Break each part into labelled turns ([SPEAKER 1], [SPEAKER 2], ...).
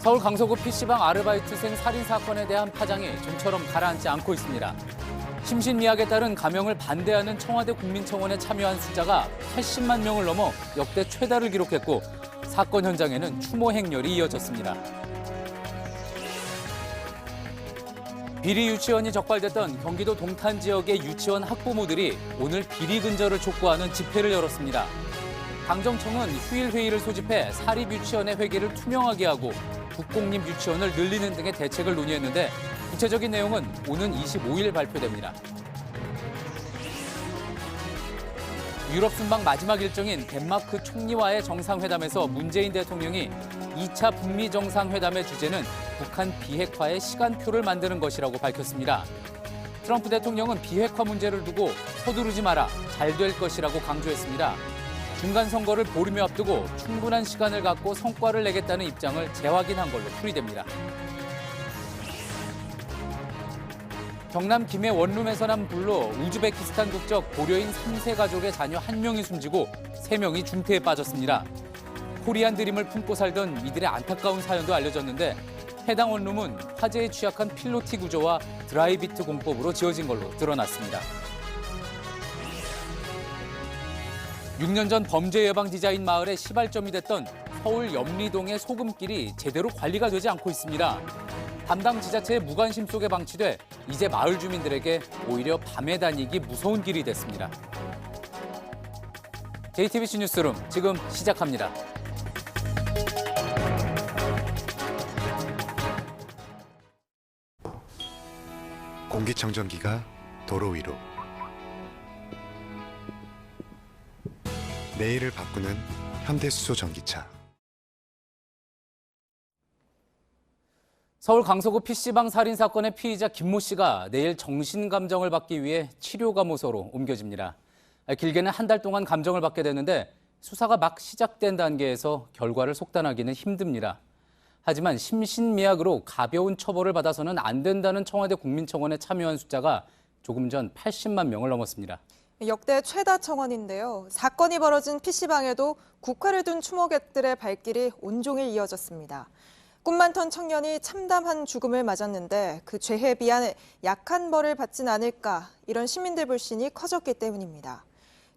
[SPEAKER 1] 서울 강서구 PC방 아르바이트생 살인 사건에 대한 파장이 좀처럼 가라앉지 않고 있습니다. 심신미약에 따른 감형을 반대하는 청와대 국민청원에 참여한 숫자가 80만 명을 넘어 역대 최다를 기록했고 사건 현장에는 추모 행렬이 이어졌습니다. 비리 유치원이 적발됐던 경기도 동탄 지역의 유치원 학부모들이 오늘 비리 근절을 촉구하는 집회를 열었습니다. 당정청은 휴일 회의를 소집해 사립 유치원의 회계를 투명하게 하고 국공립 유치원을 늘리는 등의 대책을 논의했는데 구체적인 내용은 오는 25일 발표됩니다. 유럽 순방 마지막 일정인 덴마크 총리와의 정상회담에서 문재인 대통령이 2차 북미 정상회담의 주제는 북한 비핵화의 시간표를 만드는 것이라고 밝혔습니다. 트럼프 대통령은 비핵화 문제를 두고 서두르지 마라, 잘 될 것이라고 강조했습니다. 중간 선거를 보름여 앞두고 충분한 시간을 갖고 성과를 내겠다는 입장을 재확인한 걸로 풀이됩니다. 경남 김해 원룸에서 난 불로 우즈베키스탄 국적 고려인 3세 가족의 자녀 1명이 숨지고 3명이 중태에 빠졌습니다. 코리안 드림을 품고 살던 이들의 안타까운 사연도 알려졌는데 해당 원룸은 화재에 취약한 필로티 구조와 드라이비트 공법으로 지어진 걸로 드러났습니다. 6년 전 범죄 예방 디자인 마을의 시발점이 됐던 서울 염리동의 소금길이 제대로 관리가 되지 않고 있습니다. 담당 지자체의 무관심 속에 방치돼 이제 마을 주민들에게 오히려 밤에 다니기 무서운 길이 됐습니다. JTBC 뉴스룸 지금 시작합니다.
[SPEAKER 2] 공기청정기가 도로 위로 내일을 바꾸는 현대수소 전기차.
[SPEAKER 1] 서울 강서구 PC방 살인 사건의 피의자 김모 씨가 내일 정신감정을 받기 위해 치료감호소로 옮겨집니다. 길게는 한 달 동안 감정을 받게 되는데 수사가 막 시작된 단계에서 결과를 속단하기는 힘듭니다. 하지만 심신미약으로 가벼운 처벌을 받아서는 안 된다는 청와대 국민청원에 참여한 숫자가 조금 전 80만 명을 넘었습니다.
[SPEAKER 3] 역대 최다 청원인데요. 사건이 벌어진 PC방에도 국화를 둔 추모객들의 발길이 온종일 이어졌습니다. 꿈 많던 청년이 참담한 죽음을 맞았는데 그 죄에 비한 약한 벌을 받진 않을까 이런 시민들 불신이 커졌기 때문입니다.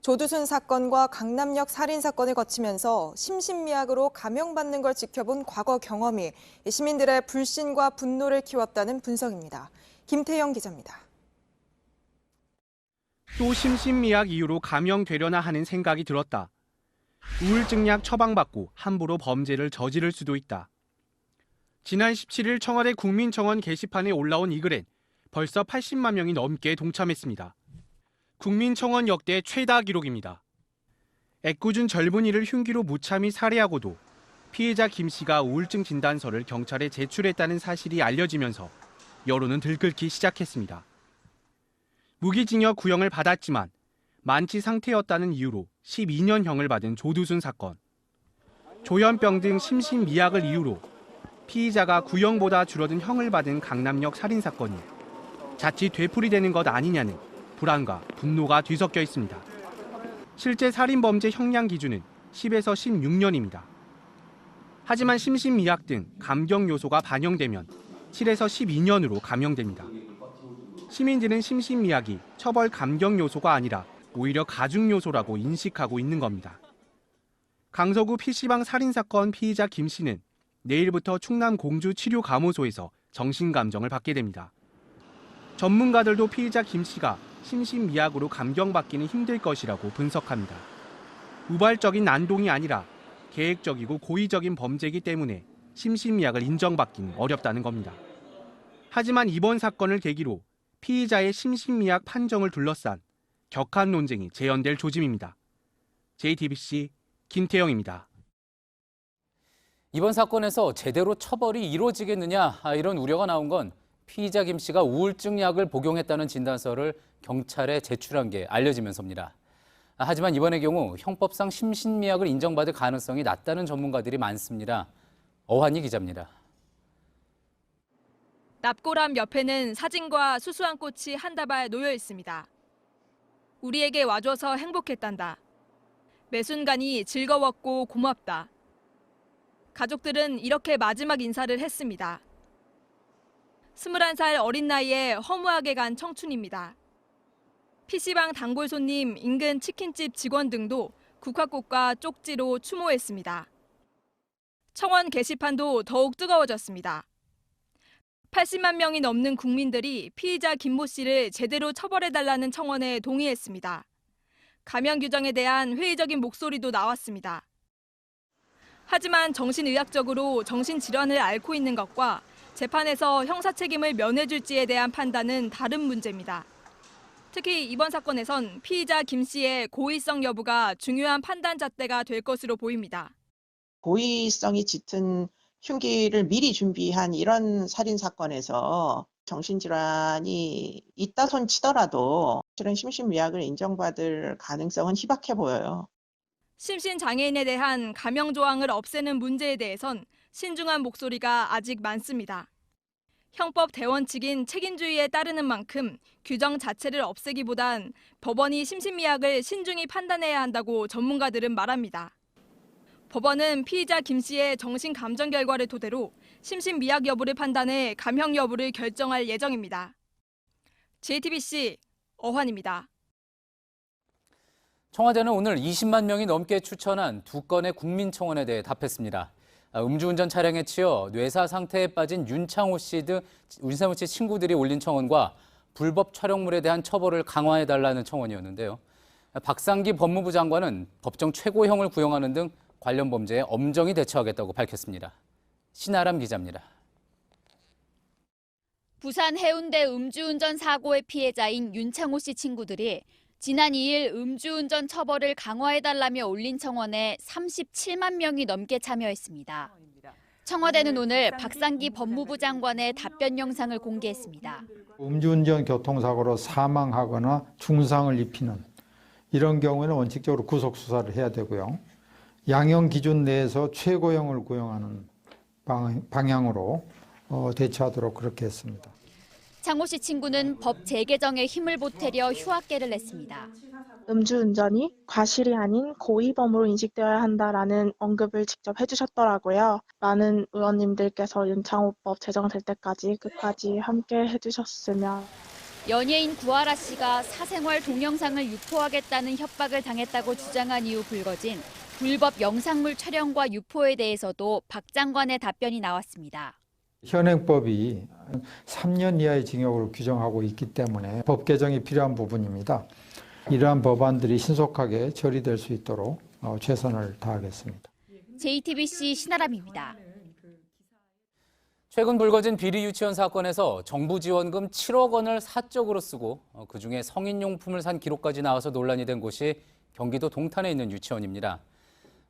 [SPEAKER 3] 조두순 사건과 강남역 살인 사건을 거치면서 심신미약으로 감형받는 걸 지켜본 과거 경험이 시민들의 불신과 분노를 키웠다는 분석입니다. 김태영 기자입니다.
[SPEAKER 4] 또 심신미약 이유로 감형되려나 하는 생각이 들었다. 우울증약 처방받고 함부로 범죄를 저지를 수도 있다. 지난 17일 청와대 국민청원 게시판에 올라온 이 글엔 벌써 80만 명이 넘게 동참했습니다. 국민청원 역대 최다 기록입니다. 애꿎은 젊은이를 흉기로 무참히 살해하고도 피해자 김 씨가 우울증 진단서를 경찰에 제출했다는 사실이 알려지면서 여론은 들끓기 시작했습니다. 무기징역 구형을 받았지만 만취 상태였다는 이유로 12년형을 받은 조두순 사건. 조현병 등 심신미약을 이유로 피의자가 구형보다 줄어든 형을 받은 강남역 살인사건이 자칫 되풀이되는 것 아니냐는 불안과 분노가 뒤섞여 있습니다. 실제 살인범죄 형량 기준은 10에서 16년입니다. 하지만 심신미약 등 감경 요소가 반영되면 7에서 12년으로 감형됩니다. 시민들은 심신미약이 처벌 감경 요소가 아니라 오히려 가중 요소라고 인식하고 있는 겁니다. 강서구 PC방 살인사건 피의자 김 씨는 내일부터 충남 공주 치료감호소에서 정신감정을 받게 됩니다. 전문가들도 피의자 김 씨가 심신미약으로 감경받기는 힘들 것이라고 분석합니다. 우발적인 난동이 아니라 계획적이고 고의적인 범죄이기 때문에 심신미약을 인정받기는 어렵다는 겁니다. 하지만 이번 사건을 계기로 피의자의 심신미약 판정을 둘러싼 격한 논쟁이 재현될 조짐입니다. JTBC 김태영입니다.
[SPEAKER 1] 이번 사건에서 제대로 처벌이 이루어지겠느냐 이런 우려가 나온 건 피의자 김 씨가 우울증 약을 복용했다는 진단서를 경찰에 제출한 게 알려지면서입니다. 하지만 이번의 경우 형법상 심신미약을 인정받을 가능성이 낮다는 전문가들이 많습니다. 어환희 기자입니다.
[SPEAKER 5] 납골함 옆에는 사진과 수수한 꽃이 한 다발 놓여 있습니다. 우리에게 와줘서 행복했단다. 매 순간이 즐거웠고 고맙다. 가족들은 이렇게 마지막 인사를 했습니다. 21살 어린 나이에 허무하게 간 청춘입니다. PC방 단골 손님, 인근 치킨집 직원 등도 국화꽃과 쪽지로 추모했습니다. 청원 게시판도 더욱 뜨거워졌습니다. 80만 명이 넘는 국민들이 피의자 김모 씨를 제대로 처벌해달라는 청원에 동의했습니다. 감형 규정에 대한 회의적인 목소리도 나왔습니다. 하지만 정신의학적으로 정신질환을 앓고 있는 것과 재판에서 형사 책임을 면해줄지에 대한 판단은 다른 문제입니다. 특히 이번 사건에선 피의자 김 씨의 고의성 여부가 중요한 판단 잣대가 될 것으로 보입니다.
[SPEAKER 6] 고의성이 짙은 흉기를 미리 준비한 이런 살인 사건에서 정신질환이 있다 손 치더라도 실은 심신미약을 인정받을 가능성은 희박해 보여요.
[SPEAKER 5] 심신장애인에 대한 감형 조항을 없애는 문제에 대해선 신중한 목소리가 아직 많습니다. 형법 대원칙인 책임주의에 따르는 만큼 규정 자체를 없애기보단 법원이 심신미약을 신중히 판단해야 한다고 전문가들은 말합니다. 법원은 피의자 김 씨의 정신감정 결과를 토대로 심신미약 여부를 판단해 감형 여부를 결정할 예정입니다. JTBC 어환입니다.
[SPEAKER 1] 청와대는 오늘 20만 명이 넘게 추천한 2건의 국민청원에 대해 답했습니다. 음주운전 차량에 치여 뇌사 상태에 빠진 윤창호 씨 친구들이 올린 청원과 불법 촬영물에 대한 처벌을 강화해달라는 청원이었는데요. 박상기 법무부 장관은 법정 최고형을 구형하는 등 관련 범죄에 엄정히 대처하겠다고 밝혔습니다. 신아람 기자입니다.
[SPEAKER 7] 부산 해운대 음주운전 사고의 피해자인 윤창호 씨 친구들이 지난 2일 음주운전 처벌을 강화해달라며 올린 청원에 37만 명이 넘게 참여했습니다. 청와대는 오늘 박상기 법무부 장관의 답변 영상을 공개했습니다.
[SPEAKER 8] 음주운전 교통사고로 사망하거나 중상을 입히는 이런 경우에는 원칙적으로 구속수사를 해야 되고요. 양형 기준 내에서 최고형을 구형하는 방향으로 대처하도록 그렇게 했습니다.
[SPEAKER 7] 창호 씨 친구는 법 재개정에 힘을 보태려 휴학계를 냈습니다.
[SPEAKER 9] 음주운전이 과실이 아닌 고의범으로 인식되어야 한다라는 언급을 직접 해주셨더라고요. 많은 의원님들께서 윤창호법 제정될 때까지 끝까지 함께 해주셨으면.
[SPEAKER 7] 연예인 구하라 씨가 사생활 동영상을 유포하겠다는 협박을 당했다고 주장한 이후 불거진 불법 영상물 촬영과 유포에 대해서도 박 장관의 답변이 나왔습니다.
[SPEAKER 8] 현행법이 3년 이하의 징역을 규정하고 있기 때문에 법 개정이 필요한 부분입니다. 이러한 법안들이 신속하게 처리될 수 있도록 최선을 다하겠습니다.
[SPEAKER 7] JTBC 신아람입니다.
[SPEAKER 1] 최근 불거진 비리 유치원 사건에서 정부 지원금 7억 원을 사적으로 쓰고 그중에 성인용품을 산 기록까지 나와서 논란이 된 곳이 경기도 동탄에 있는 유치원입니다.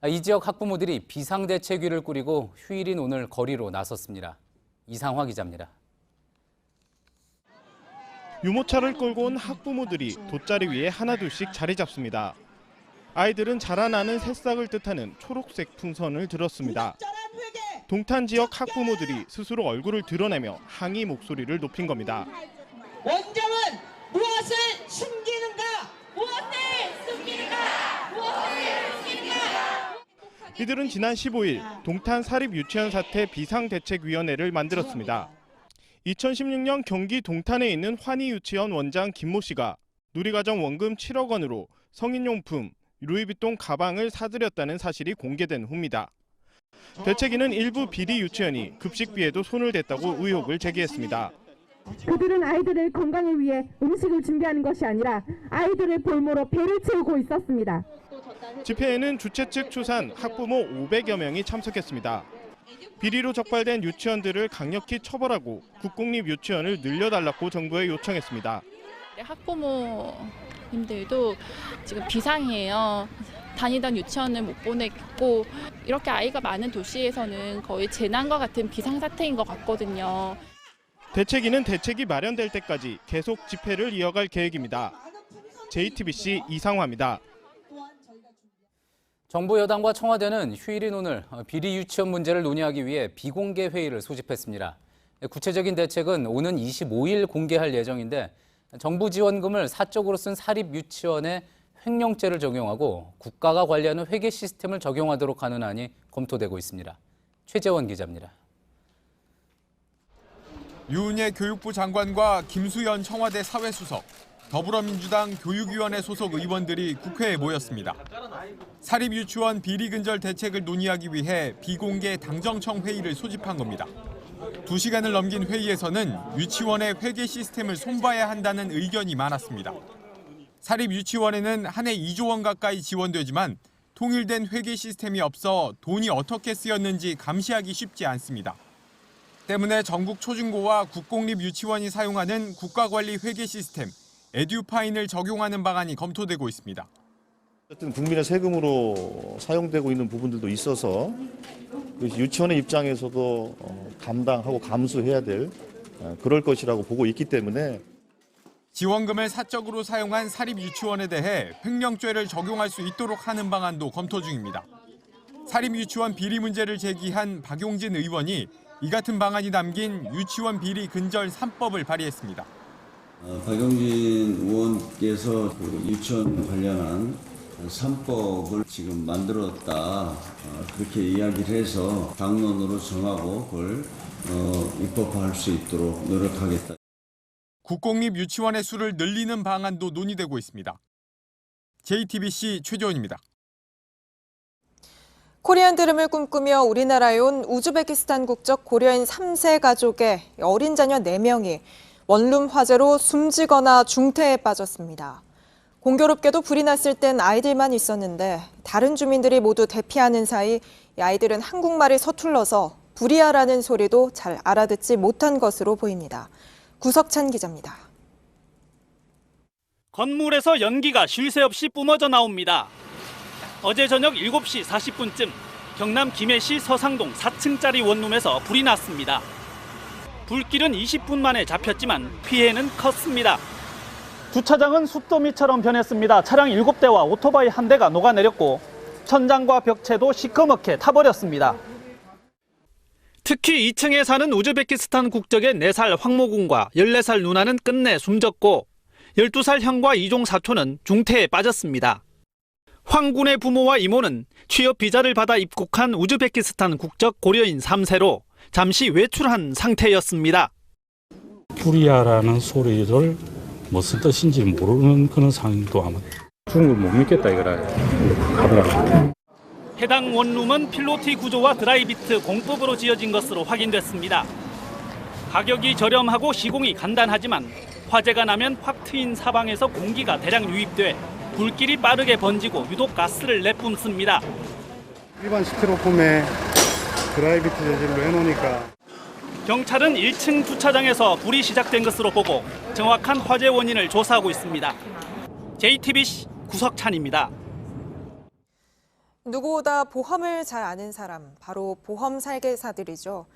[SPEAKER 1] 이 지역 학부모들이 비상대책위를 꾸리고 휴일인 오늘 거리로 나섰습니다. 이상화 기자입니다.
[SPEAKER 10] 유모차를 끌고 온 학부모들이 돗자리 위에 하나둘씩 자리 잡습니다. 아이들은 자라나는 새싹을 뜻하는 초록색 풍선을 들었습니다. 동탄 지역 학부모들이 스스로 얼굴을 드러내며 항의 목소리를 높인 겁니다.
[SPEAKER 11] 원정은 무엇을 숨기는가? 무엇을 숨기는가? 무엇을 숨기는가?
[SPEAKER 10] 이들은 지난 15일 동탄 사립유치원 사태 비상대책위원회를 만들었습니다. 2016년 경기 동탄에 있는 환희유치원 원장 김모 씨가 누리과정 원금 7억 원으로 성인용품, 루이비통 가방을 사들였다는 사실이 공개된 후입니다. 대책위는 일부 비리 유치원이 급식비에도 손을 댔다고 의혹을 제기했습니다.
[SPEAKER 12] 그들은 아이들의 건강을 위해 음식을 준비하는 것이 아니라 아이들을 볼모로 배를 채우고 있었습니다.
[SPEAKER 10] 집회에는 주최 측 추산 학부모 500여 명이 참석했습니다. 비리로 적발된 유치원들을 강력히 처벌하고 국공립 유치원을 늘려달라고 정부에 요청했습니다.
[SPEAKER 13] 학부모님들도 지금 비상이에요. 다니던 유치원을 못 보냈고 이렇게 아이가 많은 도시에서는 거의 재난과 같은 비상사태인 것 같거든요.
[SPEAKER 10] 대책위는 대책이 마련될 때까지 계속 집회를 이어갈 계획입니다. JTBC 이상화입니다.
[SPEAKER 1] 정부 여당과 청와대는 휴일인 오늘 비리 유치원 문제를 논의하기 위해 비공개 회의를 소집했습니다. 구체적인 대책은 오는 25일 공개할 예정인데 정부 지원금을 사적으로 쓴 사립 유치원에 횡령죄를 적용하고 국가가 관리하는 회계 시스템을 적용하도록 하는 안이 검토되고 있습니다. 최재원 기자입니다.
[SPEAKER 14] 유은혜 교육부 장관과 김수현 청와대 사회수석, 더불어민주당 교육위원회 소속 의원들이 국회에 모였습니다. 사립유치원 비리 근절 대책을 논의하기 위해 비공개 당정청 회의를 소집한 겁니다. 2시간을 넘긴 회의에서는 유치원의 회계 시스템을 손봐야 한다는 의견이 많았습니다. 사립유치원에는 한 해 2조 원 가까이 지원되지만 통일된 회계 시스템이 없어 돈이 어떻게 쓰였는지 감시하기 쉽지 않습니다. 때문에 전국 초중고와 국공립 유치원이 사용하는 국가관리 회계 시스템 에듀파인을 적용하는 방안이 검토되고 있습니다.
[SPEAKER 15] 어쨌든 국민의 세금으로 사용되고 있는 부분들도 있어서 유치원의 입장에서도 감당하고 감수해야 될 그럴 것이라고 보고 있기 때문에
[SPEAKER 14] 지원금을 사적으로 사용한 사립유치원에 대해 횡령죄를 적용할 수 있도록 하는 방안도 검토 중입니다. 사립유치원 비리 문제를 제기한 박용진 의원이 이 같은 방안이 담긴 유치원 비리 근절 3법을 발의했습니다.
[SPEAKER 16] 박용진 의원께서 유치원 관련한 3법을 지금 만들었다 그렇게 이야기를 해서 당론으로 정하고 그걸 입법화할 수 있도록 노력하겠다.
[SPEAKER 14] 국공립 유치원의 수를 늘리는 방안도 논의되고 있습니다. JTBC 최재원입니다.
[SPEAKER 3] 코리안 드림을 꿈꾸며 우리나라에 온 우즈베키스탄 국적 고려인 3세 가족의 어린 자녀 4명이 원룸 화재로 숨지거나 중태에 빠졌습니다. 공교롭게도 불이 났을 땐 아이들만 있었는데 다른 주민들이 모두 대피하는 사이 이 아이들은 한국말이 서툴러서 불이야라는 소리도 잘 알아듣지 못한 것으로 보입니다. 구석찬 기자입니다.
[SPEAKER 17] 건물에서 연기가 쉴 새 없이 뿜어져 나옵니다. 어제 저녁 7시 40분쯤 경남 김해시 서상동 4층짜리 원룸에서 불이 났습니다. 불길은 20분 만에 잡혔지만 피해는 컸습니다. 주차장은 숫더미처럼 변했습니다. 차량 7대와 오토바이 1대가 녹아내렸고 천장과 벽체도 시커멓게 타버렸습니다. 특히 2층에 사는 우즈베키스탄 국적의 4살 황모군과 14살 누나는 끝내 숨졌고 12살 형과 2종 사촌은 중태에 빠졌습니다. 황 군의 부모와 이모는 취업 비자를 받아 입국한 우즈베키스탄 국적 고려인 3세로 잠시 외출한 상태였습니다.
[SPEAKER 18] 불이야라는 소리를 무슨 뜻인지 모르는 그런 상황도 아마 죽은 걸 못 믿겠다 이거라 하더라고요.
[SPEAKER 17] 해당 원룸은 필로티 구조와 드라이비트 공법으로 지어진 것으로 확인됐습니다. 가격이 저렴하고 시공이 간단하지만 화재가 나면 확 트인 사방에서 공기가 대량 유입돼 불길이 빠르게 번지고 유독 가스를 내뿜습니다.
[SPEAKER 19] 일반 스티로폼에 드라이비트 재질로 해놓으니까.
[SPEAKER 17] 경찰은 1층 주차장에서 불이 시작된 것으로 보고 정확한 화재 원인을 조사하고 있습니다. JTBC 구석찬입니다.
[SPEAKER 3] 누구보다 보험을 잘 아는 사람, 바로 보험 설계사들이죠.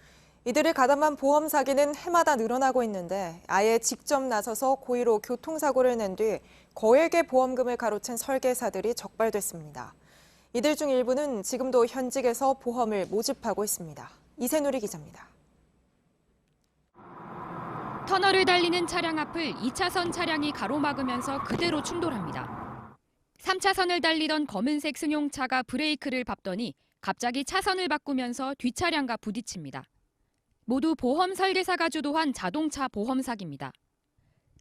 [SPEAKER 3] 이들을 가담한 보험 사기는 해마다 늘어나고 있는데 아예 직접 나서서 고의로 교통사고를 낸 뒤 거액의 보험금을 가로챈 설계사들이 적발됐습니다. 이들 중 일부는 지금도 현직에서 보험을 모집하고 있습니다. 이세누리 기자입니다.
[SPEAKER 20] 터널을 달리는 차량 앞을 2차선 차량이 가로막으면서 그대로 충돌합니다. 3차선을 달리던 검은색 승용차가 브레이크를 밟더니 갑자기 차선을 바꾸면서 뒷차량과 부딪힙니다. 모두 보험 설계사가 주도한 자동차 보험 사기입니다.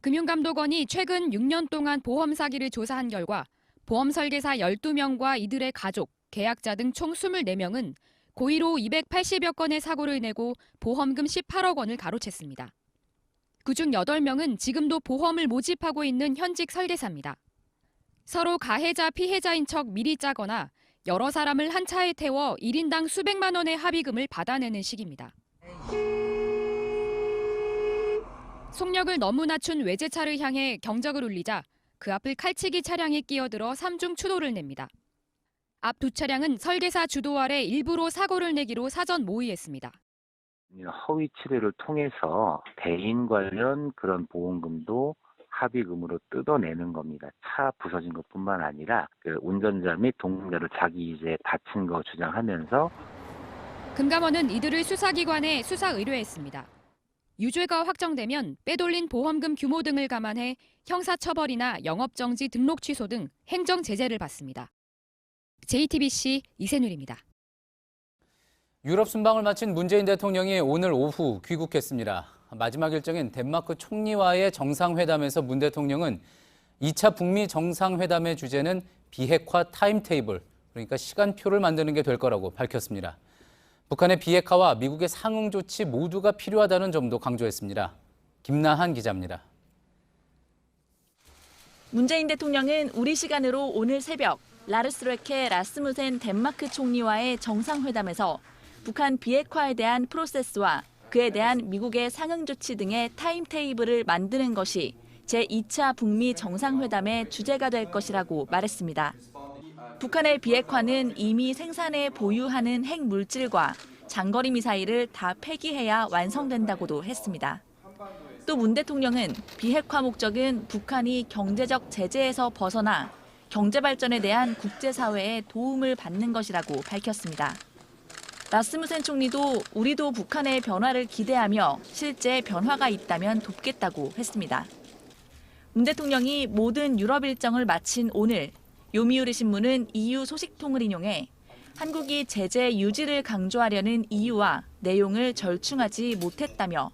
[SPEAKER 20] 금융감독원이 최근 6년 동안 보험 사기를 조사한 결과 보험 설계사 12명과 이들의 가족, 계약자 등 총 24명은 고의로 280여 건의 사고를 내고 보험금 18억 원을 가로챘습니다. 그중 8명은 지금도 보험을 모집하고 있는 현직 설계사입니다. 서로 가해자, 피해자인 척 미리 짜거나 여러 사람을 한 차에 태워 1인당 수백만 원의 합의금을 받아내는 식입니다. 속력을 너무 낮춘 외제차를 향해 경적을 울리자 그 앞을 칼치기 차량이 끼어들어 3중 추돌을 냅니다. 앞 두 차량은 설계사 주도 아래 일부러 사고를 내기로 사전 모의했습니다.
[SPEAKER 21] 허위 치료를 통해서 대인 관련 그런 보험금도 합의금으로 뜯어내는 겁니다. 차 부서진 것뿐만 아니라 그 운전자 및 동승자를 자기 이제 다친 거 주장하면서
[SPEAKER 20] 금감원은 이들을 수사기관에 수사 의뢰했습니다. 유죄가 확정되면 빼돌린 보험금 규모 등을 감안해 형사처벌이나 영업정지 등록 취소 등 행정 제재를 받습니다. JTBC 이세누리입니다.
[SPEAKER 1] 유럽 순방을 마친 문재인 대통령이 오늘 오후 귀국했습니다. 마지막 일정인 덴마크 총리와의 정상회담에서 문 대통령은 2차 북미 정상회담의 주제는 비핵화 타임테이블, 그러니까 시간표를 만드는 게 될 거라고 밝혔습니다. 북한의 비핵화와 미국의 상응 조치 모두가 필요하다는 점도 강조했습니다. 김나한 기자입니다.
[SPEAKER 2] 문재인 대통령은 우리 시간으로 오늘 새벽 라르스르케 라스무센 덴마크 총리와의 정상회담에서 북한 비핵화에 대한 프로세스와 그에 대한 미국의 상응 조치 등의 타임테이블을 만드는 것이 제2차 북미 정상회담의 주제가 될 것이라고 말했습니다. 북한의 비핵화는 이미 생산해 보유하는 핵물질과 장거리 미사일을 다 폐기해야 완성된다고도 했습니다. 또 문 대통령은 비핵화 목적은 북한이 경제적 제재에서 벗어나 경제 발전에 대한 국제사회의 도움을 받는 것이라고 밝혔습니다. 라스무센 총리도 우리도 북한의 변화를 기대하며 실제 변화가 있다면 돕겠다고 했습니다. 문 대통령이 모든 유럽 일정을 마친 오늘 요미우리 신문은 EU 소식통을 인용해 한국이 제재 유지를 강조하려는 이유와 내용을 절충하지 못했다며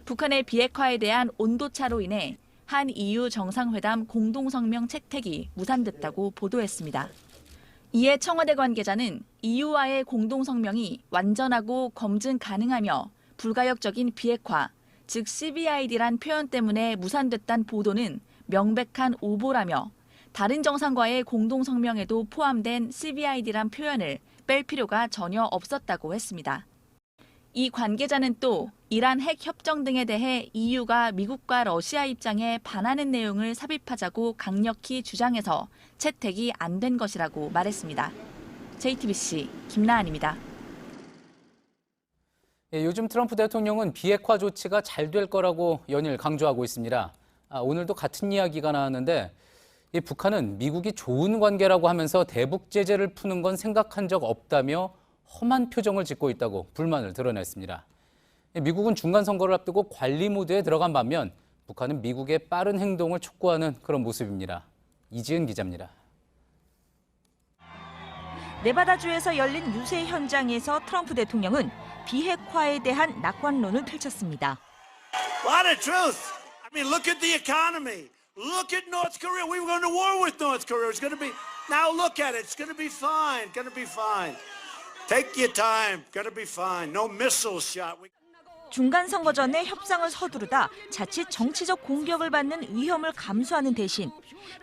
[SPEAKER 2] 북한의 비핵화에 대한 온도차로 인해 한 EU 정상회담 공동성명 채택이 무산됐다고 보도했습니다. 이에 청와대 관계자는 EU와의 공동성명이 완전하고 검증 가능하며 불가역적인 비핵화, 즉 CVID란 표현 때문에 무산됐다는 보도는 명백한 오보라며 다른 정상과의 공동성명에도 포함된 CVID란 표현을 뺄 필요가 전혀 없었다고 했습니다. 이 관계자는 또 이란 핵 협정 등에 대해 EU가 미국과 러시아 입장에 반하는 내용을 삽입하자고 강력히 주장해서 채택이 안 된 것이라고 말했습니다. JTBC 김나한입니다.
[SPEAKER 1] 요즘 트럼프 대통령은 비핵화 조치가 잘 될 거라고 연일 강조하고 있습니다. 오늘도 같은 이야기가 나왔는데 북한은 미국이 좋은 관계라고 하면서 대북 제재를 푸는 건 생각한 적 없다며 험한 표정을 짓고 있다고 불만을 드러냈습니다. 미국은 중간선거를 앞두고 관리 모드에 들어간 반면 북한은 미국의 빠른 행동을 촉구하는 그런 모습입니다. 이지은 기자입니다.
[SPEAKER 22] 네바다주에서 열린 유세 현장에서 트럼프 대통령은 비핵화에 대한 낙관론을 펼쳤습니다.
[SPEAKER 23] What a truth! I mean, look at the economy. Look at North Korea. We were going to war with North Korea. It's going to be, now look at it. It's going to be fine. Going to be fine. Take your time. Going to be fine. No missile shot.
[SPEAKER 22] 중간 선거 전에 협상을 서두르다 자칫 정치적 공격을 받는 위험을 감수하는 대신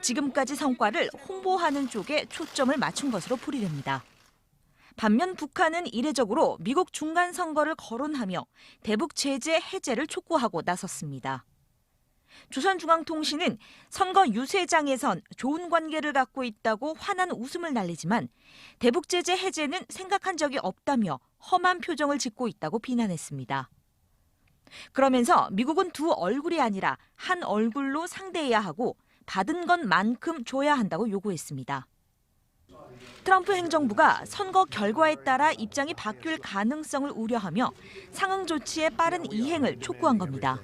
[SPEAKER 22] 지금까지 성과를 홍보하는 쪽에 초점을 맞춘 것으로 풀이됩니다. 반면 북한은 이례적으로 미국 중간 선거를 거론하며 대북 제재 해제를 촉구하고 나섰습니다. 조선중앙통신은 선거 유세장에선 좋은 관계를 갖고 있다고 환한 웃음을 날리지만 대북 제재 해제는 생각한 적이 없다며 험한 표정을 짓고 있다고 비난했습니다. 그러면서 미국은 두 얼굴이 아니라 한 얼굴로 상대해야 하고 받은 것만큼 줘야 한다고 요구했습니다. 트럼프 행정부가 선거 결과에 따라 입장이 바뀔 가능성을 우려하며 상응 조치의 빠른 이행을 촉구한 겁니다.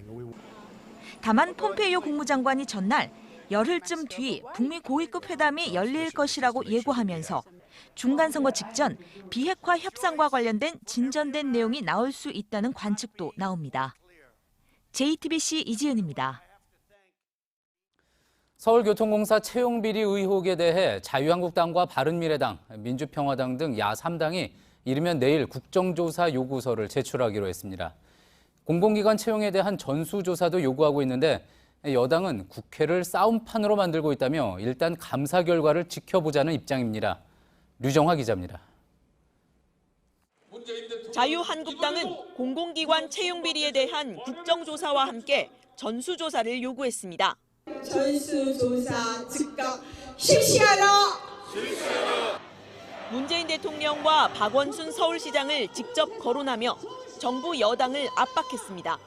[SPEAKER 22] 다만 폼페이오 국무장관이 전날 열흘쯤 뒤 북미 고위급 회담이 열릴 것이라고 예고하면서 중간선거 직전 비핵화 협상과 관련된 진전된 내용이 나올 수 있다는 관측도 나옵니다. JTBC 이지은입니다.
[SPEAKER 1] 서울교통공사 채용비리 의혹에 대해 자유한국당과 바른미래당, 민주평화당 등 야3당이 이르면 내일 국정조사 요구서를 제출하기로 했습니다. 공공기관 채용에 대한 전수조사도 요구하고 있는데 여당은 국회를 싸움판으로 만들고 있다며 일단 감사 결과를 지켜보자는 입장입니다. 류정화 기자입니다.
[SPEAKER 2] 자유한국당은 공공기관 채용 비리에 대한 국정조사와 함께 전수조사를 요구했습니다.
[SPEAKER 11] 전수조사 즉각 실시하라!
[SPEAKER 2] 문재인 대통령과 박원순 서울시장을 직접 거론하며 정부 여당을 압박했습니다.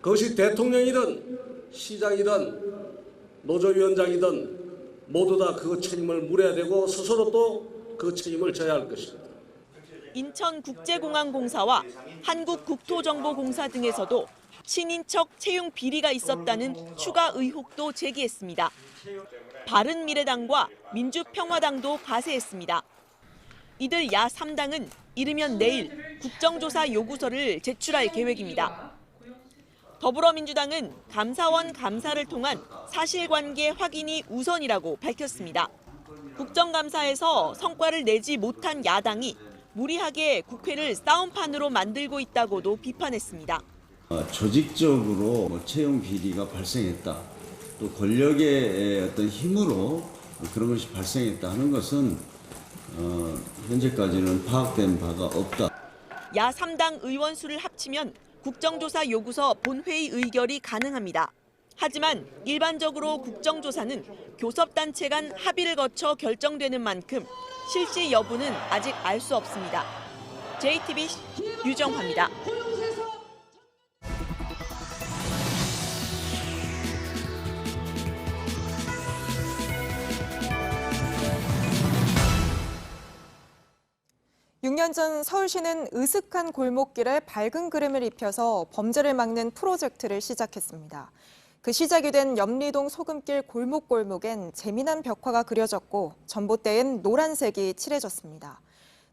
[SPEAKER 24] 그것이 대통령이든 시장이든 노조위원장이든 모두 다 그 책임을 물어야 되고 스스로 또 그 책임을 져야 할 것입니다.
[SPEAKER 2] 인천국제공항공사와 한국국토정보공사 등에서도 친인척 채용 비리가 있었다는 추가 의혹도 제기했습니다. 바른미래당과 민주평화당도 가세했습니다. 이들 야3당은 이르면 내일 국정조사 요구서를 제출할 계획입니다. 더불어민주당은 감사원 감사를 통한 사실관계 확인이 우선이라고 밝혔습니다. 국정감사에서 성과를 내지 못한 야당이 무리하게 국회를 싸움판으로 만들고 있다고도 비판했습니다.
[SPEAKER 16] 조직적으로 채용 비리가 발생했다. 또 권력의 어떤 힘으로 그런 것이 발생했다 하는 것은 현재까지는 파악된 바가 없다.
[SPEAKER 2] 야 3당 의원 수를 합치면 국정조사 요구서 본회의 의결이 가능합니다. 하지만 일반적으로 국정조사는 교섭단체 간 합의를 거쳐 결정되는 만큼 실시 여부는 아직 알 수 없습니다. JTBC 유정화입니다.
[SPEAKER 3] 육 년 전 서울시는 으슥한 골목길에 밝은 그림을 입혀서 범죄를 막는 프로젝트를 시작했습니다. 그 시작이 된 염리동 소금길 골목골목엔 재미난 벽화가 그려졌고 전봇대엔 노란색이 칠해졌습니다.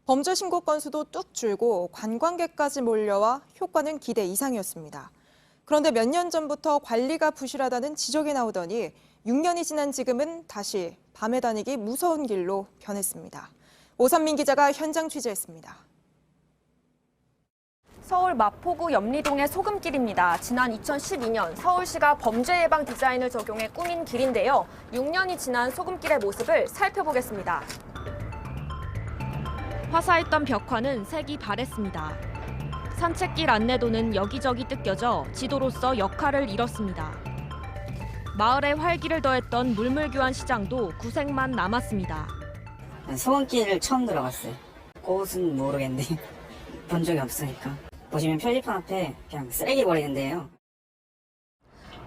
[SPEAKER 3] 범죄 신고 건수도 뚝 줄고 관광객까지 몰려와 효과는 기대 이상이었습니다. 그런데 몇 년 전부터 관리가 부실하다는 지적이 나오더니 6년이 지난 지금은 다시 밤에 다니기 무서운 길로 변했습니다. 오선민 기자가 현장 취재했습니다.
[SPEAKER 4] 서울 마포구 염리동의 소금길입니다. 지난 2012년 서울시가 범죄 예방 디자인을 적용해 꾸민 길인데요. 6년이 지난 소금길의 모습을 살펴보겠습니다.
[SPEAKER 22] 화사했던 벽화는 색이 바랬습니다. 산책길 안내도는 여기저기 뜯겨져 지도로서 역할을 잃었습니다. 마을에 활기를 더했던 물물교환 시장도 구색만 남았습니다.
[SPEAKER 5] 소금길을 처음 들어갔어요. 그곳은 모르겠는데 본 적이 없으니까. 보시면 표지판 앞에 그냥 쓰레기 버리는 데예요.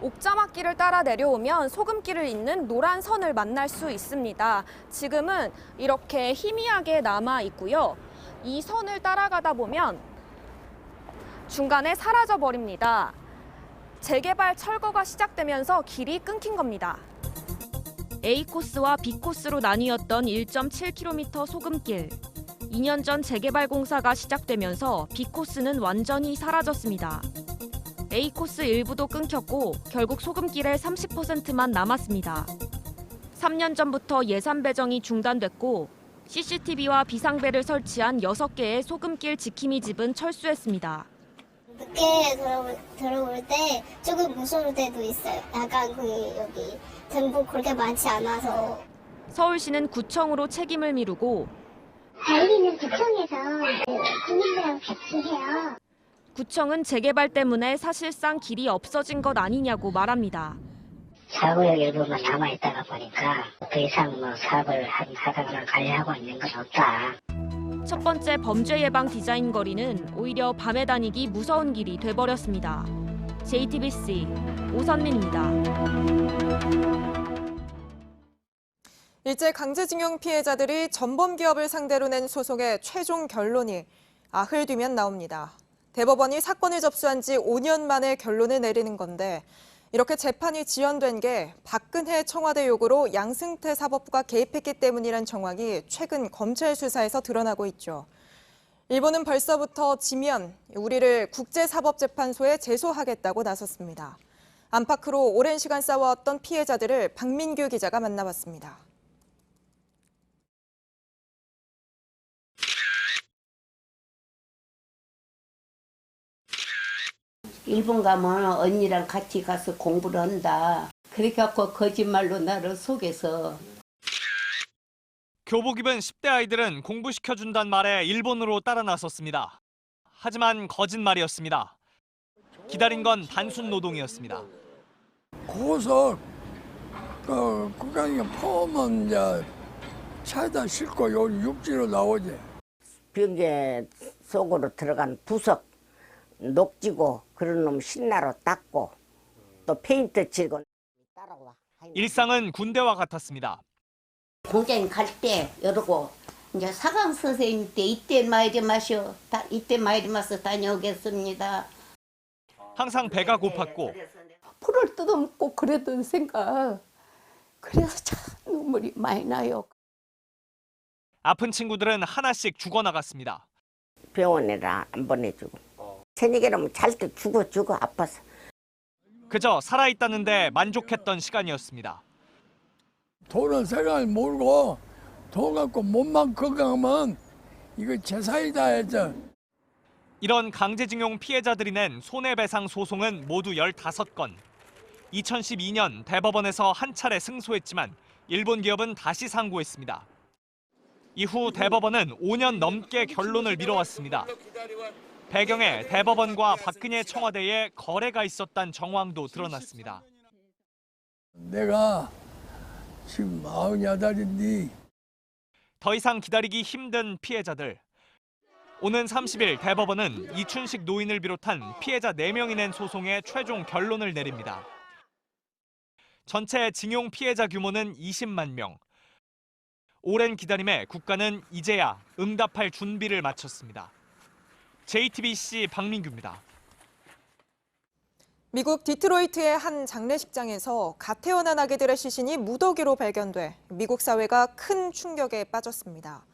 [SPEAKER 4] 옥자막길을 따라 내려오면 소금길을 잇는 노란 선을 만날 수 있습니다. 지금은 이렇게 희미하게 남아 있고요. 이 선을 따라가다 보면 중간에 사라져 버립니다. 재개발 철거가 시작되면서 길이 끊긴 겁니다.
[SPEAKER 22] A코스와 B코스로 나뉘었던 1.7km 소금길. 2년 전 재개발 공사가 시작되면서 B코스는 완전히 사라졌습니다. A코스 일부도 끊겼고 결국 소금길의 30%만 남았습니다. 3년 전부터 예산 배정이 중단됐고 CCTV와 비상벨을 설치한 6개의 소금길 지킴이 집은 철수했습니다.
[SPEAKER 6] 늦게 들어올 때 조금 무서울 때도 있어요. 약간 여기 등복 그렇게 많지 않아서.
[SPEAKER 22] 서울시는 구청으로 책임을 미루고
[SPEAKER 6] 관리는 구청에서 국민들하고 같이 해요.
[SPEAKER 22] 구청은 재개발 때문에 사실상 길이 없어진 것 아니냐고 말합니다.
[SPEAKER 6] 사고역 일부만 남아있다가 보니까 그 이상 사업을 하다가 관리하고 있는 건 없다.
[SPEAKER 22] 첫 번째 범죄 예방 디자인 거리는 오히려 밤에 다니기 무서운 길이 돼버렸습니다. JTBC 오선민입니다.
[SPEAKER 3] 일제 강제징용 피해자들이 전범기업을 상대로 낸 소송의 최종 결론이 아흘 뒤면 나옵니다. 대법원이 사건을 접수한 지 5년 만에 결론을 내리는 건데 이렇게 재판이 지연된 게 박근혜 청와대 요구로 양승태 사법부가 개입했기 때문이란 정황이 최근 검찰 수사에서 드러나고 있죠. 일본은 벌써부터 지면 우리를 국제사법재판소에 제소하겠다고 나섰습니다. 안팎으로 오랜 시간 싸워왔던 피해자들을 박민규 기자가 만나봤습니다.
[SPEAKER 9] 일본 가면 언니랑 같이 가서 공부를 한다. 그렇게 갖고 거짓말로 나를 속여서.
[SPEAKER 25] 교복 입은 10대 아이들은 공부시켜준단 말에 일본으로 따라 나섰습니다. 하지만 거짓말이었습니다. 기다린 건 단순 노동이었습니다.
[SPEAKER 26] 고속 국강에 포함은 이제 차에다 싣고 요 육지로 나오지.
[SPEAKER 9] 병제 속으로 들어간 부석 녹지고 그런 놈 신나로 닦고 또 페인트 칠고.
[SPEAKER 25] 일상은 군대와 같았습니다.
[SPEAKER 9] 공장 갈 때 이러고 이제 사강 선생님 때 이때 마이리 마셔 이때 마이리 마서 다녀오겠습니다.
[SPEAKER 25] 항상 배가 고팠고
[SPEAKER 9] 풀을 뜯어먹고 그랬던 생각. 그래서 참 눈물이 많이 나요.
[SPEAKER 25] 아픈 친구들은 하나씩 죽어나갔습니다.
[SPEAKER 9] 병원에라 안 보내주고. 새내기라면 잘 때 죽어 아파서.
[SPEAKER 25] 그저 살아있다는데 만족했던 시간이었습니다.
[SPEAKER 26] 돈은 생각을 모르고 돈 갖고 몸만 건강하면 이거 재산이다 해서.
[SPEAKER 25] 이런 강제징용 피해자들이 낸 손해배상 소송은 모두 15건. 2012년 대법원에서 한 차례 승소했지만 일본 기업은 다시 상고했습니다. 이후 대법원은 5년 넘게 결론을 미뤄왔습니다. 배경에 대법원과 박근혜 청와대의 거래가 있었다는 정황도 드러났습니다.
[SPEAKER 26] 내가 지금 98인데
[SPEAKER 25] 더 이상 기다리기 힘든 피해자들. 오는 30일 대법원은 이춘식 노인을 비롯한 피해자 4명이 낸 소송의 최종 결론을 내립니다. 전체 징용 피해자 규모는 20만 명. 오랜 기다림에 국가는 이제야 응답할 준비를 마쳤습니다. JTBC 박민규입니다.
[SPEAKER 3] 미국 디트로이트의 한 장례식장에서 갓 태어난 아기들의 시신이 무더기로 발견돼 미국 사회가 큰 충격에 빠졌습니다.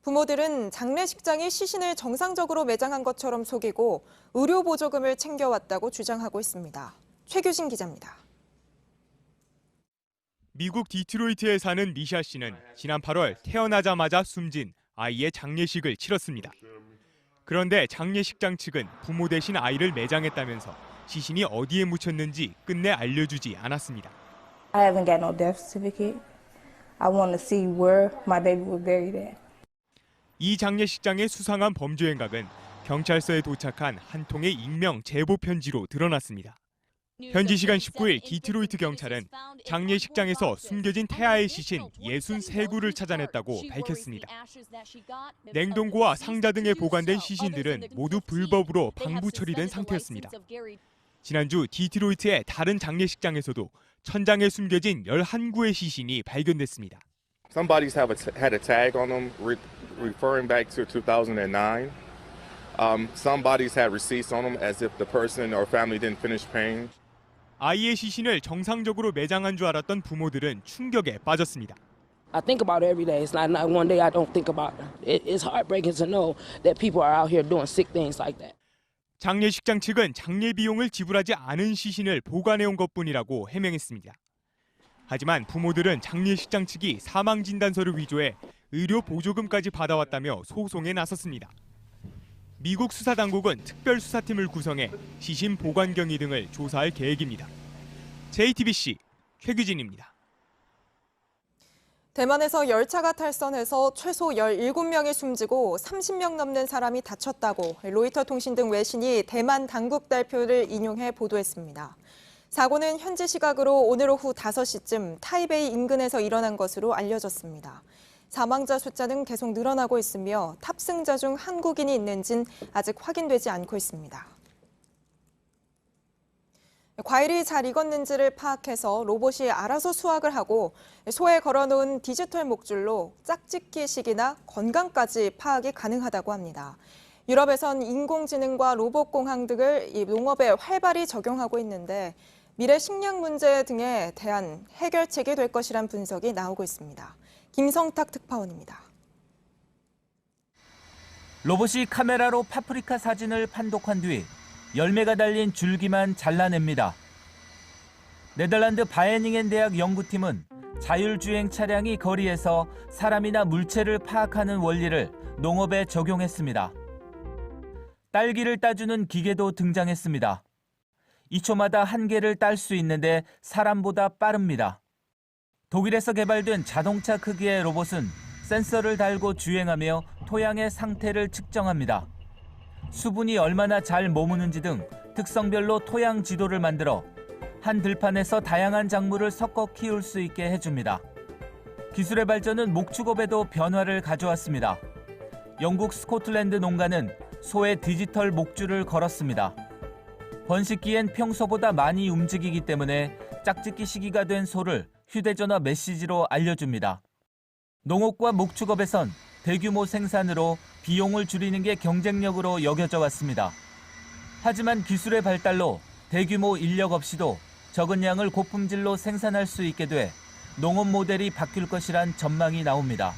[SPEAKER 3] 부모들은 장례식장이 시신을 정상적으로 매장한 것처럼 속이고 의료 보조금을 챙겨왔다고 주장하고 있습니다. 최규진 기자입니다.
[SPEAKER 14] 미국 디트로이트에 사는 미샤 씨는 지난 8월 태어나자마자 숨진 아이의 장례식을 치렀습니다. 그런데 장례식장 측은 부모 대신 아이를 매장했다면서 시신이 어디에 묻혔는지 끝내 알려주지 않았습니다.
[SPEAKER 7] I haven't got no death certificate. I want to see where my baby was buried at.
[SPEAKER 14] 이 장례식장의 수상한 범죄 행각은 경찰서에 도착한 한 통의 익명 제보 편지로 드러났습니다. 현지 시간 19일 디트로이트 경찰은 장례식장에서 숨겨진 태아의 시신 63구를 찾아냈다고 밝혔습니다. 냉동고와 상자 등에 보관된 시신들은 모두 불법으로 방부 처리된 상태였습니다. 지난주 디트로이트의 다른 장례식장에서도 천장에 숨겨진 11구의 시신이 발견됐습니다.
[SPEAKER 8] Some bodies had a tag on them referring back to 2009. Some bodies had receipts on them as if the person or family didn't finish paying.
[SPEAKER 14] 아이의 시신을 정상적으로 매장한 줄 알았던 부모들은 충격에 빠졌습니다.
[SPEAKER 10] I think about it every day. It's not one day I don't think about it. It's heartbreaking to know that people are out here doing sick things like that.
[SPEAKER 14] 장례식장 측은 장례 비용을 지불하지 않은 시신을 보관해온 것뿐이라고 해명했습니다. 하지만 부모들은 장례식장 측이 사망 진단서를 위조해 의료 보조금까지 받아왔다며 소송에 나섰습니다. 미국 수사당국은 특별수사팀을 구성해 시신 보관 경위 등을 조사할 계획입니다. JTBC 최규진입니다.
[SPEAKER 3] 대만에서 열차가 탈선해서 최소 17명이 숨지고 30명 넘는 사람이 다쳤다고 로이터 통신 등 외신이 대만 당국 대표를 인용해 보도했습니다. 사고는 현지 시각으로 오늘 오후 5시쯤 타이베이 인근에서 일어난 것으로 알려졌습니다. 사망자 숫자는 계속 늘어나고 있으며 탑승자 중 한국인이 있는지는 아직 확인되지 않고 있습니다. 과일이 잘 익었는지를 파악해서 로봇이 알아서 수확을 하고 소에 걸어놓은 디지털 목줄로 짝짓기 시기나 건강까지 파악이 가능하다고 합니다. 유럽에선 인공지능과 로봇공학 등을 농업에 활발히 적용하고 있는데 미래 식량 문제 등에 대한 해결책이 될 것이란 분석이 나오고 있습니다. 김성탁 특파원입니다.
[SPEAKER 12] 로봇이 카메라로 파프리카 사진을 판독한 뒤 열매가 달린 줄기만 잘라냅니다. 네덜란드 바에닝엔 대학 연구팀은 자율주행 차량이 거리에서 사람이나 물체를 파악하는 원리를 농업에 적용했습니다. 딸기를 따주는 기계도 등장했습니다. 2초마다 한 개를 딸 수 있는데 사람보다 빠릅니다. 독일에서 개발된 자동차 크기의 로봇은 센서를 달고 주행하며 토양의 상태를 측정합니다. 수분이 얼마나 잘 머무는지 등 특성별로 토양 지도를 만들어 한 들판에서 다양한 작물을 섞어 키울 수 있게 해줍니다. 기술의 발전은 목축업에도 변화를 가져왔습니다. 영국 스코틀랜드 농가는 소에 디지털 목줄을 걸었습니다. 번식기엔 평소보다 많이 움직이기 때문에 짝짓기 시기가 된 소를 휴대전화 메시지로 알려줍니다. 농업과 목축업에선 대규모 생산으로 비용을 줄이는 게 경쟁력으로 여겨져 왔습니다. 하지만 기술의 발달로 대규모 인력 없이도 적은 양을 고품질로 생산할 수 있게 돼 농업 모델이 바뀔 것이란 전망이 나옵니다.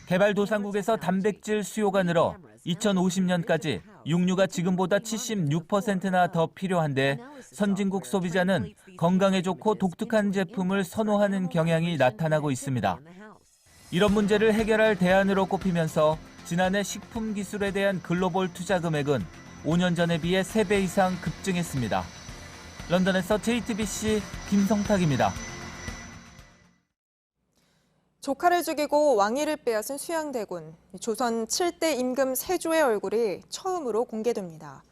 [SPEAKER 12] 개발도상국에서 단백질 수요가 늘어 2050년까지 육류가 지금보다 76%나 더 필요한데 선진국 소비자는 건강에 좋고 독특한 제품을 선호하는 경향이 나타나고 있습니다. 이런 문제를 해결할 대안으로 꼽히면서 지난해 식품 기술에 대한 글로벌 투자 금액은 5년 전에 비해 3배 이상 급증했습니다. 런던에서 JTBC 김성탁입니다.
[SPEAKER 3] 조카를 죽이고 왕위를 빼앗은 수양대군, 조선 7대 임금 세조의 얼굴이 처음으로 공개됩니다.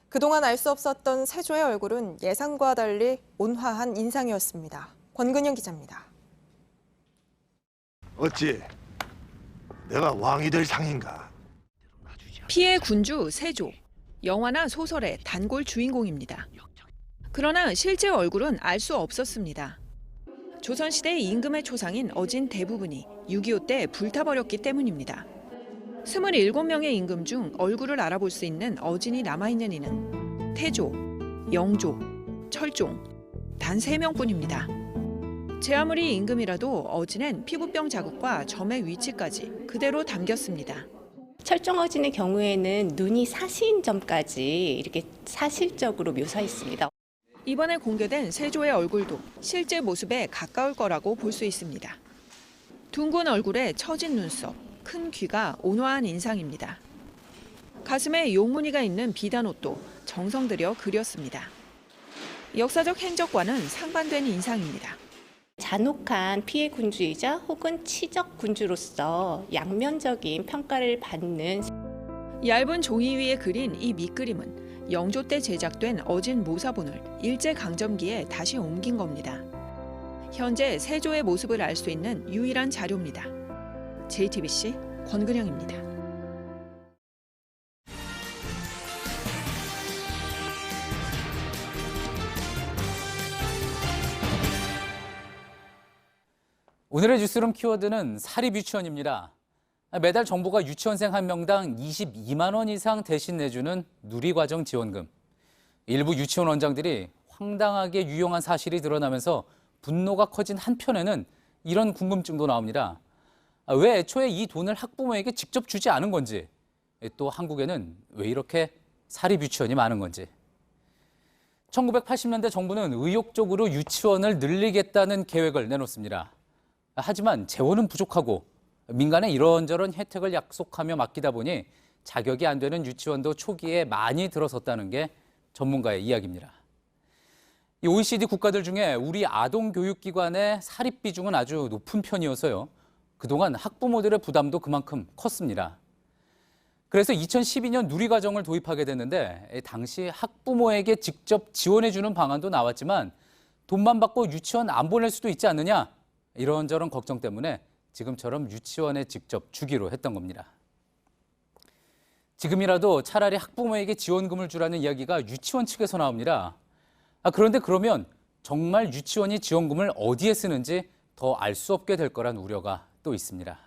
[SPEAKER 3] 그동안 알 수 없었던 세조의 얼굴은 예상과 달리 온화한 인상이었습니다. 권근영 기자입니다.
[SPEAKER 13] 어찌 내가 왕이 될 상인가?
[SPEAKER 15] 피해 군주 세조, 영화나 소설의 단골 주인공입니다. 그러나 실제 얼굴은 알 수 없었습니다. 조선시대 임금의 초상인 어진 대부분이 6.25 때 불타버렸기 때문입니다. 27명의 임금 중 얼굴을 알아볼 수 있는 어진이 남아있는 이는 태조, 영조, 철종, 단 3명뿐입니다. 제 아무리 임금이라도 어진엔 피부병 자국과 점의 위치까지 그대로 담겼습니다.
[SPEAKER 17] 철종 어진의 경우에는 눈이 사시인 점까지 이렇게 사실적으로 묘사했습니다.
[SPEAKER 15] 이번에 공개된 세조의 얼굴도 실제 모습에 가까울 거라고 볼 수 있습니다. 둥근 얼굴에 처진 눈썹, 큰 귀가 온화한 인상입니다. 가슴에 용무늬가 있는 비단 옷도 정성 들여 그렸습니다. 역사적 행적과는 상반된 인상입니다.
[SPEAKER 17] 잔혹한 피해 군주이자 혹은 치적 군주로서 양면적인 평가를 받는
[SPEAKER 15] 얇은 종이 위에 그린 이 밑그림은 영조 때 제작된 어진 모사본을 일제강점기에 다시 옮긴 겁니다. 현재 세조의 모습을 알 수 있는 유일한 자료입니다. JTBC 권근영입니다.
[SPEAKER 1] 오늘의 뉴스룸 키워드는 사립유치원입니다. 매달 정부가 유치원생 한 명당 22만 원 이상 대신 내주는 누리과정 지원금. 일부 유치원 원장들이 황당하게 유용한 사실이 드러나면서 분노가 커진 한편에는 이런 궁금증도 나옵니다. 왜 애초에 이 돈을 학부모에게 직접 주지 않은 건지, 또 한국에는 왜 이렇게 사립유치원이 많은 건지. 1980년대 정부는 의욕적으로 유치원을 늘리겠다는 계획을 내놓습니다. 하지만 재원은 부족하고 민간에 이런저런 혜택을 약속하며 맡기다 보니 자격이 안 되는 유치원도 초기에 많이 들어섰다는 게 전문가의 이야기입니다. 이 OECD 국가들 중에 우리 아동교육기관의 사립 비중은 아주 높은 편이어서요. 그동안 학부모들의 부담도 그만큼 컸습니다. 그래서 2012년 누리과정을 도입하게 됐는데 당시 학부모에게 직접 지원해주는 방안도 나왔지만 돈만 받고 유치원 안 보낼 수도 있지 않느냐, 이런저런 걱정 때문에 지금처럼 유치원에 직접 주기로 했던 겁니다. 지금이라도 차라리 학부모에게 지원금을 주라는 이야기가 유치원 측에서 나옵니다. 그런데 그러면 정말 유치원이 지원금을 어디에 쓰는지 더 알 수 없게 될 거란 우려가 또 있습니다.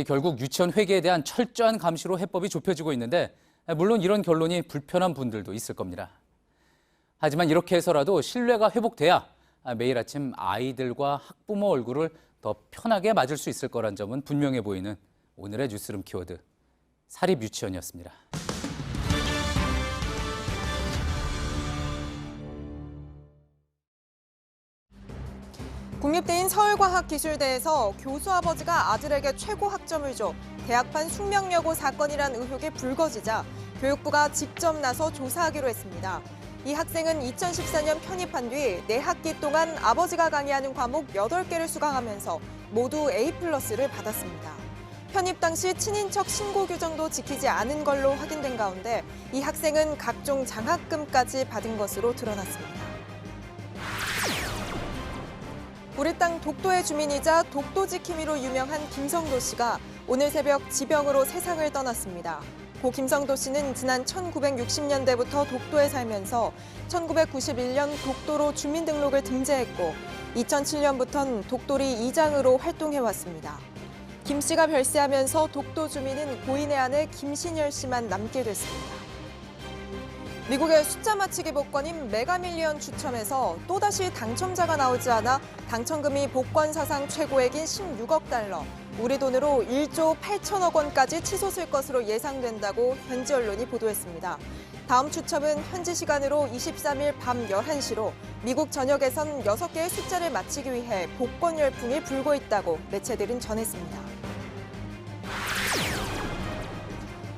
[SPEAKER 1] 결국 유치원 회계에 대한 철저한 감시로 해법이 좁혀지고 있는데 물론 이런 결론이 불편한 분들도 있을 겁니다. 하지만 이렇게 해서라도 신뢰가 회복돼야 매일 아침 아이들과 학부모 얼굴을 더 편하게 맞을 수 있을 거란 점은 분명해 보이는 오늘의 뉴스룸 키워드, 사립유치원이었습니다.
[SPEAKER 3] 국립대인 서울과학기술대에서 교수 아버지가 아들에게 최고 학점을 줘 대학판 숙명여고 사건이란 의혹이 불거지자 교육부가 직접 나서 조사하기로 했습니다. 이 학생은 2014년 편입한 뒤 4학기 동안 아버지가 강의하는 과목 8개를 수강하면서 모두 A+를 받았습니다. 편입 당시 친인척 신고 규정도 지키지 않은 걸로 확인된 가운데 이 학생은 각종 장학금까지 받은 것으로 드러났습니다. 우리 땅 독도의 주민이자 독도 지킴이로 유명한 김성도 씨가 오늘 새벽 지병으로 세상을 떠났습니다. 고 김성도 씨는 지난 1960년대부터 독도에 살면서 1991년 독도로 주민등록을 등재했고 2007년부터는 독도리 이장으로 활동해왔습니다. 김 씨가 별세하면서 독도 주민은 고인의 아내 김신열 씨만 남게 됐습니다. 미국의 숫자 맞히기 복권인 메가밀리언 추첨에서 또다시 당첨자가 나오지 않아 당첨금이 복권 사상 최고액인 16억 달러, 우리 돈으로 1조 8천억 원까지 치솟을 것으로 예상된다고 현지 언론이 보도했습니다. 다음 추첨은 현지 시간으로 23일 밤 11시로 미국 전역에선 6개의 숫자를 맞히기 위해 복권 열풍이 불고 있다고 매체들은 전했습니다.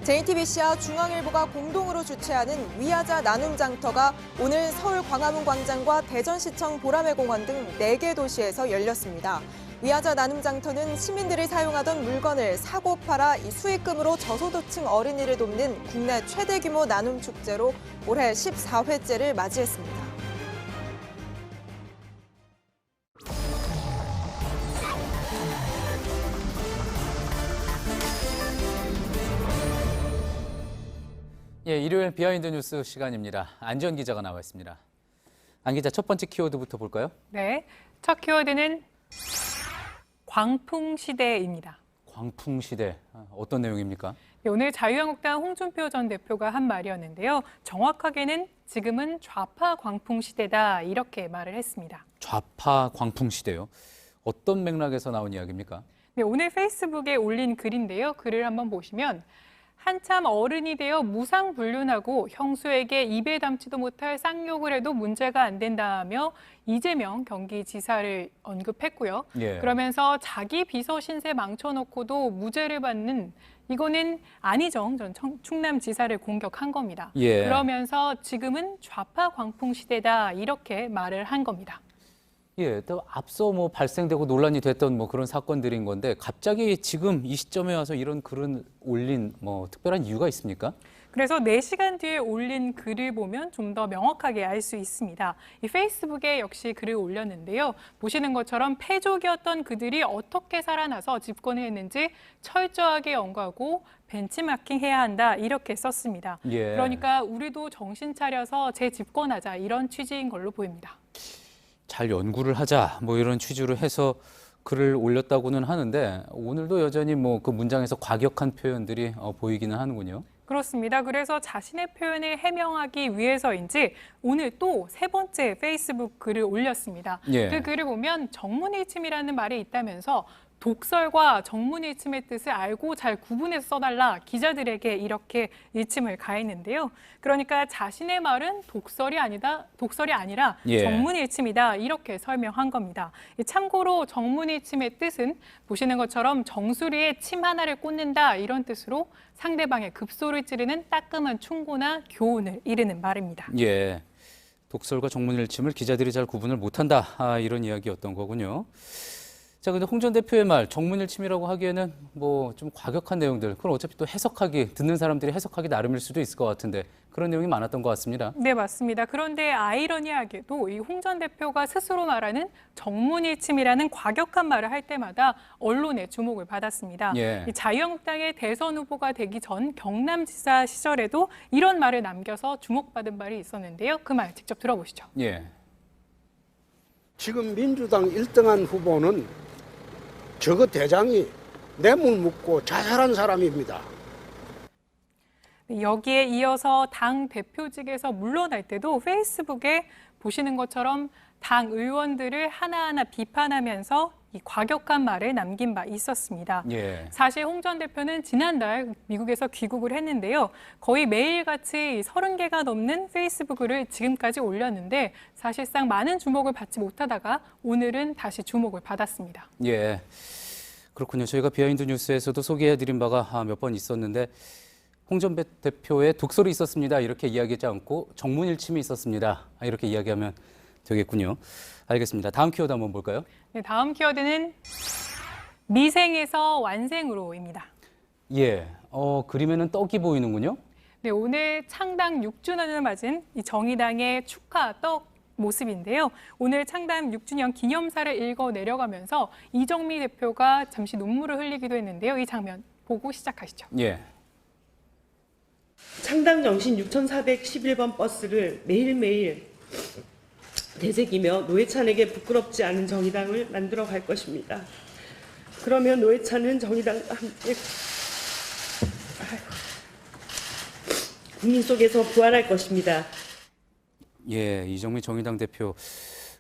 [SPEAKER 3] JTBC와 중앙일보가 공동으로 주최하는 위하자 나눔 장터가 오늘 서울 광화문 광장과 대전시청 보라매공원 등 4개 도시에서 열렸습니다. 위하자 나눔 장터는 시민들이 사용하던 물건을 사고 팔아 이 수익금으로 저소득층 어린이를 돕는 국내 최대 규모 나눔 축제로 올해 14회째를 맞이했습니다.
[SPEAKER 1] 예, 일요일 비하인드 뉴스 시간입니다. 안지연 기자가 나와 있습니다. 안 기자, 첫 번째 키워드부터 볼까요?
[SPEAKER 11] 네, 첫 키워드는 광풍시대입니다.
[SPEAKER 1] 광풍시대, 어떤 내용입니까?
[SPEAKER 11] 네, 오늘 자유한국당 홍준표 전 대표가 한 말이었는데요. 정확하게는 지금은 좌파 광풍시대다 이렇게 말을 했습니다.
[SPEAKER 1] 좌파 광풍시대요? 어떤 맥락에서 나온 이야기입니까?
[SPEAKER 11] 네, 오늘 페이스북에 올린 글인데요. 글을 한번 보시면 한참 어른이 되어 무상불륜하고 형수에게 입에 담지도 못할 쌍욕을 해도 문제가 안 된다며 이재명 경기지사를 언급했고요.
[SPEAKER 1] 예.
[SPEAKER 11] 그러면서 자기 비서 신세 망쳐놓고도 무죄를 받는 이거는 안희정 전 충남지사를 공격한 겁니다.
[SPEAKER 1] 예.
[SPEAKER 11] 그러면서 지금은 좌파 광풍 시대다 이렇게 말을 한 겁니다.
[SPEAKER 1] 예, 또 앞서 뭐 발생되고 논란이 됐던 뭐 그런 사건들인 건데 갑자기 지금 이 시점에 와서 이런 글을 올린 뭐 특별한 이유가 있습니까?
[SPEAKER 11] 그래서 4시간 뒤에 올린 글을 보면 좀 더 명확하게 알 수 있습니다. 이 페이스북에 역시 글을 올렸는데요. 보시는 것처럼 패족이었던 그들이 어떻게 살아나서 집권을 했는지 철저하게 연구하고 벤치마킹해야 한다 이렇게 썼습니다.
[SPEAKER 1] 예.
[SPEAKER 11] 그러니까 우리도 정신 차려서 재집권하자 이런 취지인 걸로 보입니다.
[SPEAKER 1] 잘 연구를 하자 뭐 이런 취지로 해서 글을 올렸다고는 하는데 오늘도 여전히 뭐 그 문장에서 과격한 표현들이 보이기는 하는군요.
[SPEAKER 11] 그렇습니다. 그래서 자신의 표현을 해명하기 위해서인지 오늘 또 3번째 페이스북 글을 올렸습니다.
[SPEAKER 1] 예.
[SPEAKER 11] 그 글을 보면 정문일침이라는 말이 있다면서 독설과 정문일침의 뜻을 알고 잘 구분해서 써달라 기자들에게 이렇게 일침을 가했는데요. 그러니까 자신의 말은 독설이 아니라
[SPEAKER 1] 예.
[SPEAKER 11] 정문일침이다 이렇게 설명한 겁니다. 참고로 정문일침의 뜻은 보시는 것처럼 정수리에 침 하나를 꽂는다 이런 뜻으로 상대방의 급소를 찌르는 따끔한 충고나 교훈을 이르는 말입니다.
[SPEAKER 1] 예, 독설과 정문일침을 기자들이 잘 구분을 못한다 이런 이야기였던 거군요. 자, 근데 홍 전 대표의 말 정문일침이라고 하기에는 뭐 좀 과격한 내용들, 그건 어차피 또 듣는 사람들이 해석하기 나름일 수도 있을 것 같은데 그런 내용이 많았던 것 같습니다.
[SPEAKER 11] 네, 맞습니다. 그런데 아이러니하게도 이 홍 전 대표가 스스로 말하는 정문일침이라는 과격한 말을 할 때마다 언론의 주목을 받았습니다.
[SPEAKER 1] 예.
[SPEAKER 11] 이 자유한국당의 대선 후보가 되기 전 경남지사 시절에도 이런 말을 남겨서 주목받은 말이 있었는데요. 그 말 직접 들어보시죠.
[SPEAKER 1] 예.
[SPEAKER 24] 지금 민주당 1등한 후보는 저거 대장이 뇌물 묻고 자살한 사람입니다.
[SPEAKER 11] 여기에 이어서 당 대표직에서 물러날 때도 페이스북에 보시는 것처럼 당 의원들을 하나하나 비판하면서 이 과격한 말을 남긴 바 있었습니다.
[SPEAKER 1] 예.
[SPEAKER 11] 사실 홍 전 대표는 지난달 미국에서 귀국을 했는데요. 거의 매일같이 30개가 넘는 페이스북 글을 지금까지 올렸는데 사실상 많은 주목을 받지 못하다가 오늘은 다시 주목을 받았습니다.
[SPEAKER 1] 예, 그렇군요. 저희가 비하인드 뉴스에서도 소개해드린 바가 몇 번 있었는데 홍 전 대표의 독설이 있었습니다. 이렇게 이야기하지 않고 정문일침이 있었습니다. 이렇게 이야기하면 되겠군요. 알겠습니다. 다음 키워드 한번 볼까요?
[SPEAKER 11] 네, 다음 키워드는 미생에서 완생으로입니다.
[SPEAKER 1] 예, 그림에는 떡이 보이는군요.
[SPEAKER 11] 네, 오늘 창당 6주년을 맞은 이 정의당의 축하 떡 모습인데요. 오늘 창당 6주년 기념사를 읽어 내려가면서 이정미 대표가 잠시 눈물을 흘리기도 했는데요. 이 장면 보고 시작하시죠.
[SPEAKER 1] 예.
[SPEAKER 18] 창당 정신 6411번 버스를 매일매일 되새기며 노회찬에게 부끄럽지 않은 정의당을 만들어 갈 것입니다. 그러면 노회찬은 정의당과 함께 국민 속에서 부활할 것입니다.
[SPEAKER 1] 예, 이정미 정의당 대표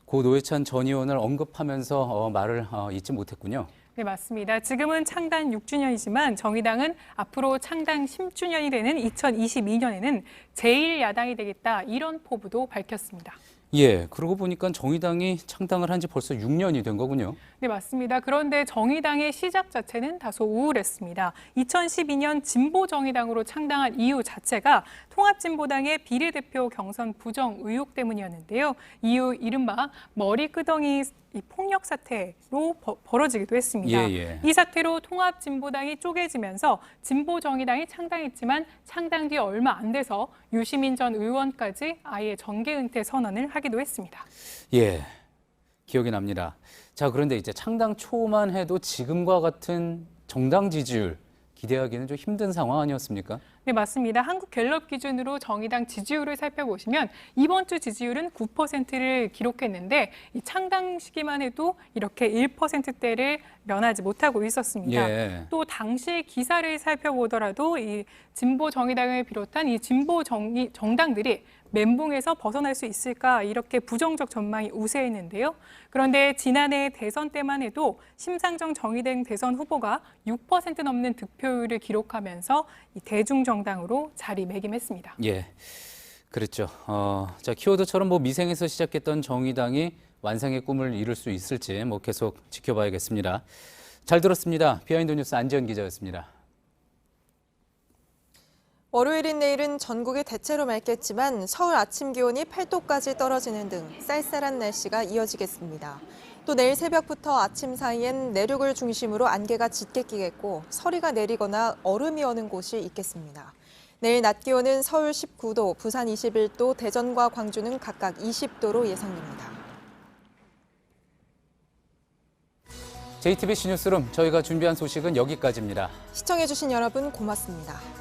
[SPEAKER 1] 고 노회찬 전 의원을 언급하면서 말을 잊지 못했군요.
[SPEAKER 11] 네, 맞습니다. 지금은 창당 6주년이지만 정의당은 앞으로 창당 10주년이 되는 2022년에는 제1야당이 되겠다, 이런 포부도 밝혔습니다.
[SPEAKER 1] 예, 그러고 보니까 정의당이 창당을 한 지 벌써 6년이 된 거군요.
[SPEAKER 11] 네, 맞습니다. 그런데 정의당의 시작 자체는 다소 우울했습니다. 2012년 진보정의당으로 창당한 이유 자체가 통합진보당의 비례대표 경선 부정 의혹 때문이었는데요. 이후 이른바 머리끄덩이 폭력 사태로 벌어지기도 했습니다. 이 사태로 통합진보당이 쪼개지면서 진보정의당이 창당했지만 창당 뒤 얼마 안 돼서 유시민 전 의원까지 아예 정계 은퇴 선언을 하기도 했습니다.
[SPEAKER 1] 예, 기억이 납니다. 자, 그런데 이제 창당 초만 해도 지금과 같은 정당 지지율 기대하기는 좀 힘든 상황 아니었습니까?
[SPEAKER 11] 네, 맞습니다. 한국갤럽 기준으로 정의당 지지율을 살펴보시면 이번 주 지지율은 9%를 기록했는데 이 창당 시기만 해도 이렇게 1%대를 면하지 못하고 있었습니다.
[SPEAKER 1] 예.
[SPEAKER 11] 또 당시 기사를 살펴보더라도 이 진보 정의당을 비롯한 이 진보 정당들이 멘붕에서 벗어날 수 있을까, 이렇게 부정적 전망이 우세했는데요. 그런데 지난해 대선 때만 해도 심상정 정의당 대선 후보가 6% 넘는 득표율을 기록하면서 이 대중정당으로 자리매김했습니다.
[SPEAKER 1] 예, 그랬죠. 자, 키워드처럼 미생에서 시작했던 정의당이 완성의 꿈을 이룰 수 있을지 계속 지켜봐야겠습니다. 잘 들었습니다. 비하인드 뉴스 안지연 기자였습니다.
[SPEAKER 3] 월요일인 내일은 전국이 대체로 맑겠지만 서울 아침 기온이 8도까지 떨어지는 등 쌀쌀한 날씨가 이어지겠습니다. 또 내일 새벽부터 아침 사이엔 내륙을 중심으로 안개가 짙게 끼겠고 서리가 내리거나 얼음이 어는 곳이 있겠습니다. 내일 낮 기온은 서울 19도, 부산 21도, 대전과 광주는 각각 20도로 예상됩니다.
[SPEAKER 1] JTBC 뉴스룸, 저희가 준비한 소식은 여기까지입니다.
[SPEAKER 3] 시청해주신 여러분 고맙습니다.